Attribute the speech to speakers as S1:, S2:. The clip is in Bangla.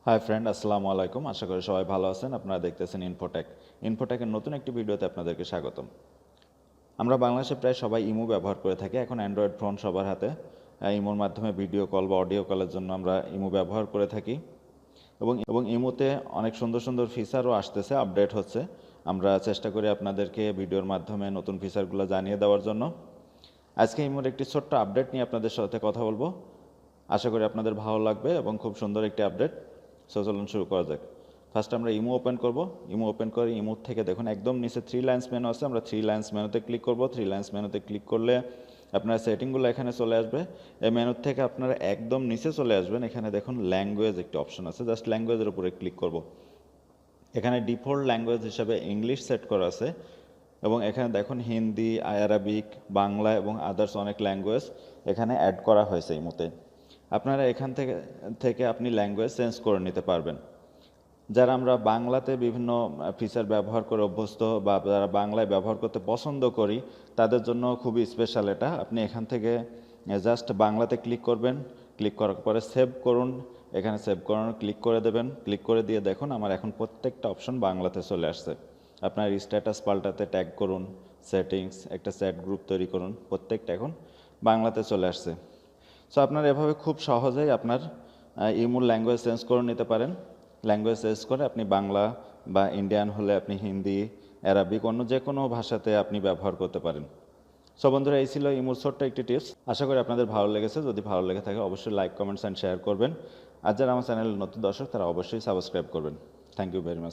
S1: হাই ফ্রেন্ড, আসসালামু আলাইকুম। আশা করি সবাই ভালো আছেন। আপনারা দেখতেছেন ইনফোটেকের নতুন একটি ভিডিওতে আপনাদেরকে স্বাগতম। আমরা বাংলাদেশে প্রায় সবাই ইমো ব্যবহার করে থাকি। এখন অ্যান্ড্রয়েড ফোন সবার হাতে। ইমোর মাধ্যমে ভিডিও কল বা অডিও কলের জন্য আমরা ইমো ব্যবহার করে থাকি এবং ইমোতে অনেক সুন্দর সুন্দর ফিচারও আসতেছে, আপডেট হচ্ছে। আমরা চেষ্টা করি আপনাদেরকে ভিডিওর মাধ্যমে নতুন ফিচারগুলো জানিয়ে দেওয়ার জন্য। আজকে ইমোর একটি ছোট্ট আপডেট নিয়ে আপনাদের সাথে কথা বলবো। আশা করি আপনাদের ভালো লাগবে এবং খুব সুন্দর একটি আপডেট। চলুন শুরু করা যাক। ফার্স্ট আমরা ইমো ওপেন করব। ইমো ওপেন করে ইমো থেকে দেখুন একদম নিচে থ্রি লাইন্স মেনু আছে। আমরা থ্রি লাইন্স মেনুতে ক্লিক করব। থ্রি লাইন্স মেনুতে ক্লিক করলে আপনার সেটিংগুলো এখানে চলে আসবে। এই মেনুর থেকে আপনারা একদম নিচে চলে আসবেন। এখানে দেখুন ল্যাঙ্গুয়েজ একটি অপশন আছে, জাস্ট ল্যাঙ্গুয়েজের উপরে ক্লিক করব। এখানে ডিফল্ট ল্যাঙ্গুয়েজ হিসাবে ইংলিশ সেট করা আছে এবং এখানে দেখুন হিন্দি, আরাবিক, বাংলা এবং আদার্স অনেক ল্যাঙ্গুয়েজ এখানে অ্যাড করা হয়েছে ইমোতে। আপনারা এখান থেকে আপনি ল্যাঙ্গুয়েজ চেঞ্জ করে নিতে পারবেন। যারা আমরা বাংলাতে বিভিন্ন ফিচার ব্যবহার করে অভ্যস্ত বা যারা বাংলায় ব্যবহার করতে পছন্দ করি, তাদের জন্য খুবই স্পেশাল এটা। আপনি এখান থেকে জাস্ট বাংলাতে ক্লিক করবেন, ক্লিক করার পরে সেভ করুন। এখানে সেভ করানো ক্লিক করে দেবেন। ক্লিক করে দিয়ে দেখুন আমার এখন প্রত্যেকটা অপশন বাংলাতে চলে আসছে। আপনার স্ট্যাটাস পাল্টাতে ট্যাগ করুন, সেটিংস, একটা চ্যাট গ্রুপ তৈরি করুন, প্রত্যেকটা এখন বাংলাতে চলে আসছে। সো আপনারা এভাবে খুব সহজেই আপনার ইমোর ল্যাঙ্গুয়েজ চেঞ্জ করে নিতে পারেন। ল্যাঙ্গুয়েজ চেঞ্জ করে আপনি বাংলা বা ইন্ডিয়ান হলে আপনি হিন্দি, অ্যারাবিক, অন্য যে কোনো ভাষাতে আপনি ব্যবহার করতে পারেন। সো বন্ধুরা, এই ছিল ইমোর ছোট্ট একটি টিপস। আশা করি আপনাদের ভালো লেগেছে। যদি ভালো লেগে থাকে অবশ্যই লাইক, কমেন্টস অ্যান্ড শেয়ার করবেন। আর যারা আমার চ্যানেলের নতুন দর্শক তারা অবশ্যই সাবস্ক্রাইব করবেন। Thank you very much.